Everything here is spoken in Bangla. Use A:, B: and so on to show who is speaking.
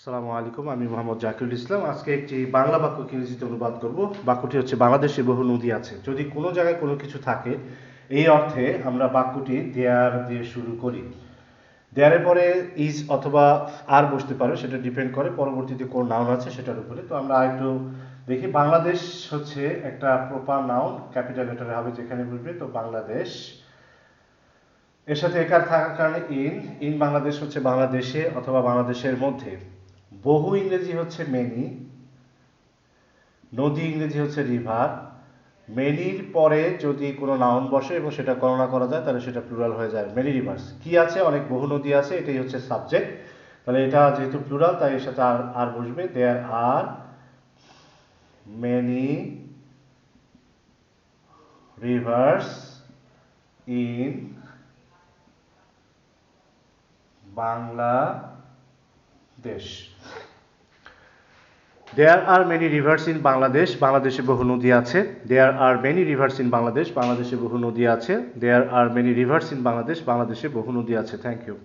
A: আসসালামু আলাইকুম, আমি মোহাম্মদ জাকিরুল ইসলাম। আজকে একটি বাংলা বাক্যকে ইংরেজিতে অনুবাদ করব। বাক্যটি হচ্ছে বাংলাদেশে বহু নদী আছে। যদি কোনো জায়গায় কোনো কিছু থাকে, এই অর্থে আমরা বাক্যটি দেয়ার দিয়ে শুরু করি। দেয়ারের পরে ইজ অথবা আর বসতে পারে, সেটা ডিপেন্ড করে পরবর্তীতে কোন নাউন আছে সেটার উপরে। তো আমরা একটু দেখি, বাংলাদেশ হচ্ছে একটা প্রপার নাউন, ক্যাপিটাল লেটারে হবে যেখানে বসবে, তো বাংলাদেশ। এর সাথে একার থাকার কারণে ইন বাংলাদেশ হচ্ছে বাংলাদেশে অথবা বাংলাদেশের মধ্যে। বহু ইংরেজি হচ্ছে মেনি, নদী ইংরেজি হচ্ছে রিভার। মেনির পরে যদি কোনো নাউন বসে এবং সেটা গণনা করা যায় তাহলে সেটা প্লুরাল হয়ে যায়, মেনি রিভার্স। কি আছে? অনেক বহু নদী আছে, এটাই হচ্ছে সাবজেক্ট। তাহলে এটা যেহেতু প্লুরাল তাই এর সাথে আর বসবে। There are many rivers in Bangladesh. There are many rivers in Bangladesh, বাংলাদেশে বহু নদী আছে। There are many rivers in Bangladesh, বাংলাদেশে বহু নদী আছে। There are many rivers in Bangladesh, বাংলাদেশে বহু নদী আছে। Thank you.